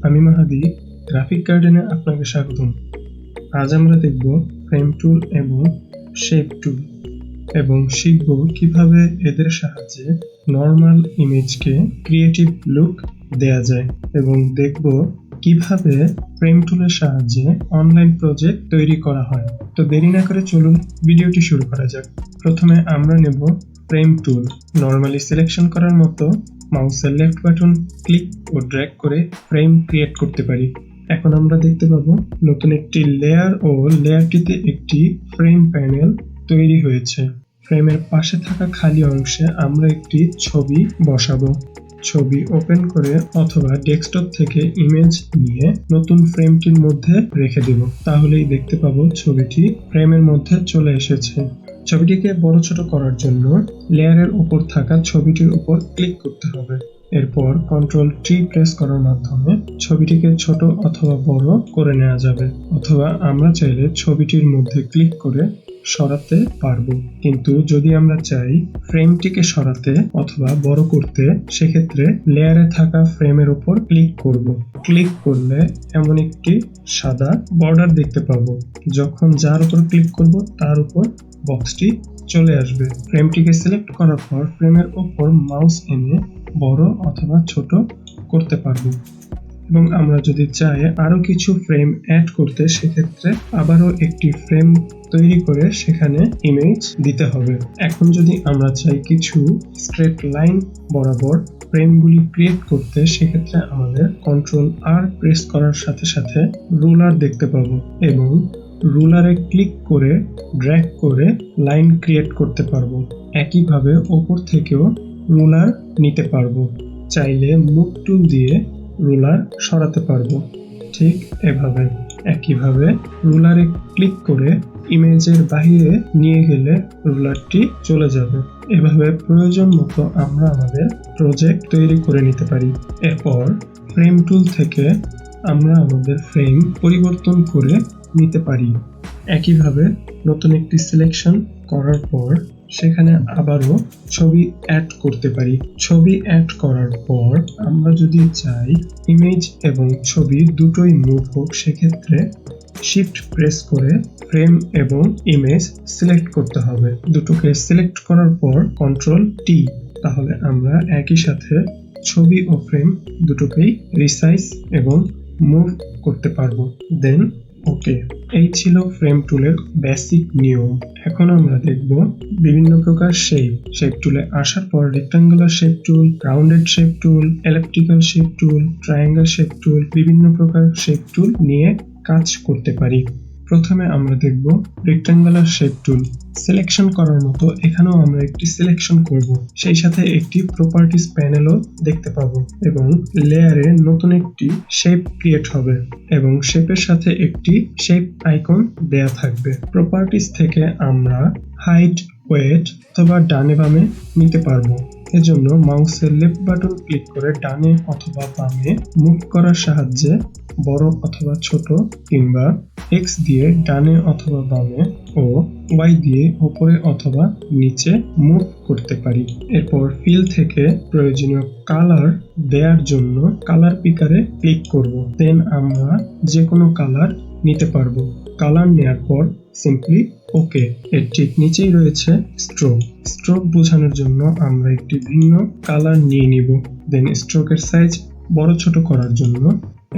আমি মাহাদি গ্রাফিক গার্ডেনে আপনাকে স্বাগতম। আজ আমরা দেখব ফ্রেম টুল এবং শেপ টুল এবং শিখব কিভাবে এদের সাহায্যে নর্মাল ইমেজকে ক্রিয়েটিভ লুক দেয়া যায় এবং দেখব কিভাবে ফ্রেম টুলের সাহায্যে অনলাইন প্রজেক্ট তৈরি করা হয়। তো দেরি না করে চলুন ভিডিওটি শুরু করা যাক। প্রথমে আমরা নেব ফ্রেম টুল। নরমালি সিলেকশন করার মতো মাউসের লেফট বাটন ক্লিক ও ড্র্যাগ করে ফ্রেম ক্রিয়েট করতে পারি। এখন আমরা দেখতে পাবো নতুন একটি লেয়ার ও লেয়ারটিতে একটি ফ্রেম প্যানেল তৈরি হয়েছে। ফ্রেমের পাশে থাকা খালি অংশে আমরা একটি ছবি বসাবো। ছবি ওপেন করে অথবা ডেস্কটপ থেকে ইমেজ নিয়ে নতুন ফ্রেমটির মধ্যে রেখে দেব। তাহলেই দেখতে পাবো ছবিটি ফ্রেমের মধ্যে চলে এসেছে। ছবিটিকে বড় ছোট করার জন্য লেয়ারের উপর থাকা ছবিটির উপর ক্লিক করতে হবে। এরপর Ctrl+T প্রেস করার মাধ্যমে ছবিটিকে ছোট অথবা বড় করে নেওয়া যাবে, অথবা আমরা চাইলে ছবিটির মধ্যে ক্লিক করে সরাতে পারবো। কিন্তু যদি আমরা চাই ফ্রেমটিকে সরাতে অথবা বড় করতে, সেক্ষেত্রে লেয়ারে থাকা ফ্রেমের উপর ক্লিক করব। ক্লিক করলে এমন একটি সাদা বর্ডার দেখতে পাবো। যখন যার উপর ক্লিক করব তার উপর বক্সটি চলে আসবে। ফ্রেমটিকে সিলেক্ট করার পর ফ্রেমের উপর মাউস এনে বড় অথবা ছোট করতে পারবো। এবং আমরা যদি চাই আরো কিছু ফ্রেম অ্যাড করতে, সেক্ষেত্রে আবারও একটি ফ্রেম তৈরি করে সেখানে ইমেজ দিতে হবে। এখন যদি আমরা চাই কিছু স্ট্রেট লাইন বরাবর ফ্রেমগুলি ক্রিয়েট করতে, সেক্ষেত্রে আমাদের Ctrl+R প্রেস করার সাথে সাথে রুলার দেখতে পাবো এবং রুলারে ক্লিক করে ড্র্যাগ করে লাইন ক্রিয়েট করতে পারবো। একইভাবে উপর থেকেও রুলার নিতে পারবো। চাইলে মুভ টুল দিয়ে রুলার সরাতে পারবো। ঠিক এভাবে একইভাবে রুলারে ক্লিক করে ইমেজের বাইরে নিয়ে গেলে রুলারটি চলে যাবে। এভাবে প্রয়োজন মতো আমরা আমাদের প্রজেক্ট তৈরি করে নিতে পারি। এরপর ফ্রেম টুল থেকে আমরা আমাদের ফ্রেম পরিবর্তন করে নিতে পারি। একইভাবে নতুন একটি সিলেকশন করার পর সেখানে আবারও ছবি অ্যাড করতে পারি। ছবি অ্যাড করার পর আমরা যদি চাই ইমেজ এবং ছবি দুটোই মুভ হোক, সেক্ষেত্রে শিফট প্রেস করে ফ্রেম এবং ইমেজ সিলেক্ট করতে হবে। দুটোকে সিলেক্ট করার পর Ctrl+T, তাহলে আমরা একই সাথে ছবি ও ফ্রেম দুটোকেই রিসাইজ এবং মুভ করতে পারবো। দেন ওকে। এই ছিল ফ্রেম টুলের বেসিক নিয়ম। এখন আমরা দেখব বিভিন্ন প্রকার শেপ টুলে আসার পর রেক্টাঙ্গুলার শেপ টুল, রাউন্ডেড শেপ টুল, এলিপ্টিক্যাল শেপ টুল, ট্রায়াঙ্গেল শেপ টুল, বিভিন্ন প্রকার শেপ টুল নিয়ে কাজ করতে পারি। প্রথমে আমরা দেখব রেক্টাঙ্গুলার শেপ টুল। সিলেকশন করার মতো এখানেও আমরা একটি সিলেকশন করব, সেই সাথে একটি প্রপার্টিজ প্যানেলও দেখতে পাবো এবং লেয়ারে নতুন একটি শেপ ক্রিয়েট হবে এবং শেপের সাথে একটি শেপ আইকন দেয়া থাকবে। প্রপার্টিজ থেকে আমরা হাইট, ওয়েট অথবা ডানে বামে নিতে পারবো। এজন্য মাউসের লেফট বাটন ক্লিক করে ডানে অথবা বামে মুভ করার সাহায্যে বড় অথবা ছোট, কিংবা X দিয়ে ডানে অথবা বামে ও Y দিয়ে উপরে অথবা নিচে মুভ করতে পারি। এরপর ফিল থেকে প্রয়োজনীয় কালার দেওয়ার জন্য কালার পিকারে ক্লিক করব। দেন আমরা যে কোনো কালার নিতে পারবো। কালার নেওয়ার পর সিম্পলি ওকে। এর ঠিক নিচেই রয়েছে স্ট্রোক বোঝানোর জন্য আমরা একটি ভিন্ন কালার নিয়ে নিব। দেন স্ট্রোকের সাইজ বড় ছোট করার জন্য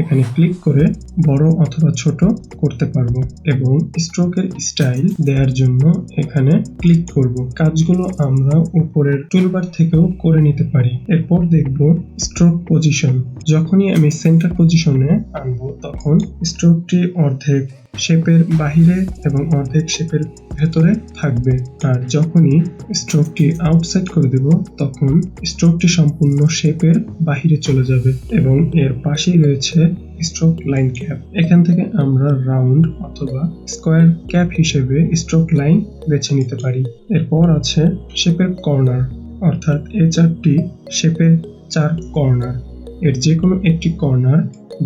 এখানে ক্লিক করে বড় অথবা ছোট করতে পারবো এবং স্ট্রোকের স্টাইল দেওয়ার জন্য এখানে ক্লিক করব। কাজগুলো আমরা উপরের টুলবার থেকেও করে নিতে পারি। এরপর দেখব স্ট্রোক পজিশন। যখনই আমি সেন্টার পজিশনে আনবো, তখন স্ট্রোকটি অর্ধেক শেপের বাহিরে এবং অর্ধেক শেপের ভেতরে থাকবে, আর যখনই স্ট্রোকটি আউটসাইড করে দেব, তখন স্ট্রোকটি সম্পূর্ণ শেপের বাহিরে চলে যাবে এবং এর পাশেই রয়েছে স্ট্রোক লাইন ক্যাপ। এখান থেকে আমরা রাউন্ড অথবা স্কোয়ার ক্যাপ হিসেবে স্ট্রোক লাইন বেছে নিতে পারি। এরপর আছে শেপের কর্নার, অর্থাৎ এই চারটি শেপের 4 কর্নার। এর যে কোনো একটি কর্নার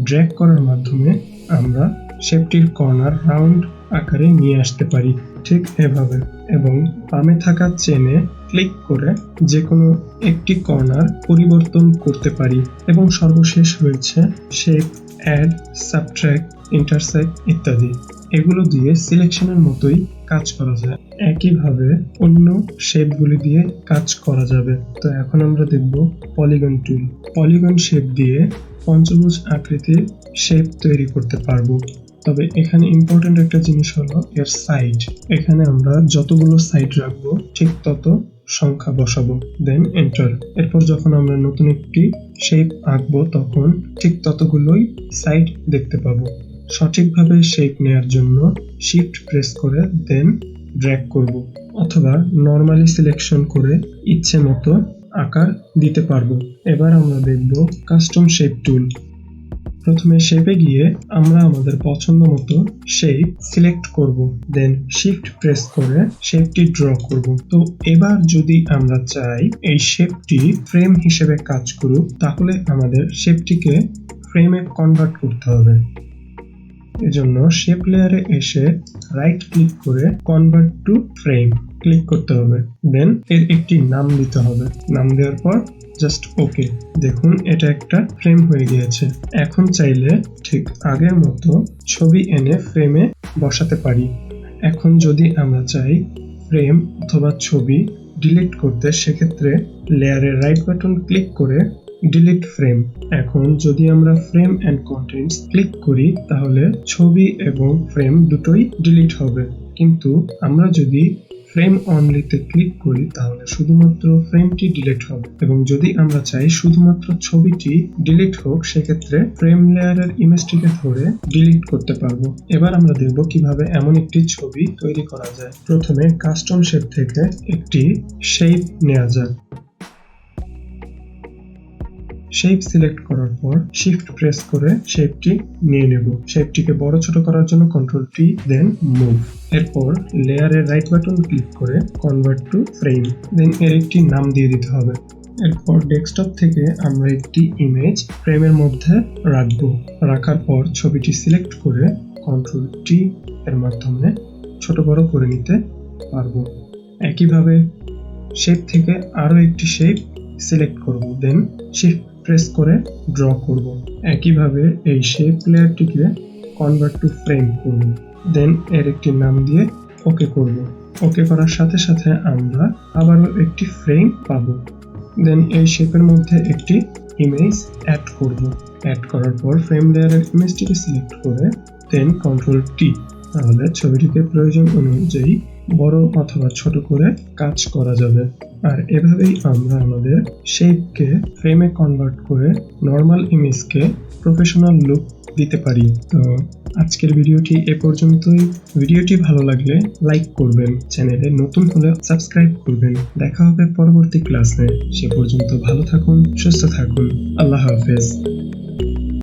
ড্র্যাগ করার মাধ্যমে আমরা শেপটির কর্নার রাউন্ড আকারে নিয়ে আসতে পারি। ঠিক এভাবে এবং বামে থাকা চেনে ক্লিক করে যে কোনো একটি কর্নার পরিবর্তন করতে পারি। এবং সর্বশেষ রয়েছে শেপ অ্যাড, সাবট্রাক্ট, ইন্টারসেক্ট ইত্যাদি। এগুলো দিয়ে সিলেকশনের মতোই কাজ করা যায়। একইভাবে অন্য শেপগুলি দিয়ে কাজ করা যাবে। তো এখন আমরা দেখব পলিগন টুল। পলিগন শেপ দিয়ে পঞ্চভুজ আকৃতির শেপ তৈরি করতে পারবো। তবে এখানে ইম্পর্টেন্ট একটা জিনিস হলো এর সাইড। এখানে আমরা যতগুলো সাইড রাখবো ঠিক তত সংখ্যা বসাবো, দেন এন্টার। এরপর যখন আমরা নতুন একটি শেপ আঁকবো তখন ঠিক ততগুলোই সাইড দেখতে পাবো। সঠিকভাবে শেপ নেয়ার জন্য শিফট প্রেস করে দেন ড্র্যাগ করব, অথবা নরমালি সিলেকশন করে ইচ্ছে মতো আকার দিতে পারবো। এবার আমরা দেখব কাস্টম শেপ টুল। প্রথমে শেপে গিয়ে আমরা আমাদের পছন্দ মতো শেপ সিলেক্ট করব, দেন শিফট প্রেস করে শেপটি ড্র করব। তো এবার যদি আমরা চাই এই শেপটি ফ্রেম হিসেবে কাজ করুক, তাহলে আমাদের শেপটিকে ফ্রেমে কনভার্ট করতে হবে। এজন্য শেপ লেয়ারে এসে রাইট ক্লিক করে কনভার্ট টু ফ্রেম ক্লিক করতে হবে, দেন এর একটি নাম দিতে হবে। নাম দেওয়ার পর জাস্ট ওকে। দেখুন এটা একটা ফ্রেম হয়ে গিয়েছে। এখন চাইলে ঠিক আগের মতো ছবি এনে ফ্রেমে বসাতে পারি। এখন যদি আমরা চাই ফ্রেম অথবা ছবি ডিলিট করতে, সেক্ষেত্রে লেয়ারে রাইট বাটন ক্লিক করে ডিলিট ফ্রেম। এখন যদি আমরা ফ্রেম এন্ড কন্টেন্টস ক্লিক করি তাহলে ছবি এবং ফ্রেম দুটোই ডিলিট হবে। কিন্তু আমরা যদি ফ্রেম অনলিতে ক্লিক করি তাহলে শুধুমাত্র ফ্রেমটি ডিলিট হবে, এবং যদি আমরা চাই শুধুমাত্র ছবিটি ডিলিট হোক, সেক্ষেত্রে ফ্রেম লেয়ারের ইমেজটিকে ধরে ডিলিট করতে পারবো। এবার আমরা দেখব কিভাবে এমন একটি ছবি তৈরি করা যায়। প্রথমে কাস্টম শেপ থেকে একটি শেপ নেওয়া যাক। শেপ সিলেক্ট করার পর শিফট প্রেস করে শেপটি নিয়ে নেব। শেপটিকে বড় ছোট করার জন্য কন্ট্রোল টি, দেন মুভ। এরপর লেয়ারের রাইট বাটন ক্লিক করে কনভার্ট টু ফ্রেম, দেন এর একটি নাম দিয়ে দিতে হবে। এরপর ডেস্কটপ থেকে আমরা একটি ইমেজ ফ্রেমের মধ্যে রাখবো। রাখার পর ছবিটি সিলেক্ট করে কন্ট্রোল টি এর মাধ্যমে ছোট বড় করে নিতে পারবো। একইভাবে শেপ থেকে আরো একটি শেপ সিলেক্ট করব, দেন শিফট প্রেস করে ড্র করব। একইভাবে এই শেপ লেয়ারটিকে কনভার্ট টু ফ্রেম করব, দেন এর একটি নাম দিয়ে ওকে করব। ওকে করার সাথে সাথে আমরা আবারও একটি ফ্রেম পাবো। দেন এই শেপের মধ্যে একটি ইমেজ অ্যাড করব। অ্যাড করার পর ফ্রেম লেয়ারের ইমেজটিকে সিলেক্ট করে দেন কন্ট্রোল টি। তাহলে ছবিটিকে প্রয়োজন অনুযায়ী বড় অথবা ছোট করে কাজ করা যাবে। আর এভাবেই আমরা আমাদের শেপকে ফ্রেমে কনভার্ট করে নর্মাল ইমেজকে প্রফেশনাল লুক দিতে পারি। তো আজকের ভিডিওটি এ পর্যন্তই। ভিডিওটি ভালো লাগলে লাইক করবেন, চ্যানেলে নতুন হলে সাবস্ক্রাইব করবেন। দেখা হবে পরবর্তী ক্লাসে। সে পর্যন্ত ভালো থাকুন, সুস্থ থাকুন। আল্লাহ হাফেজ।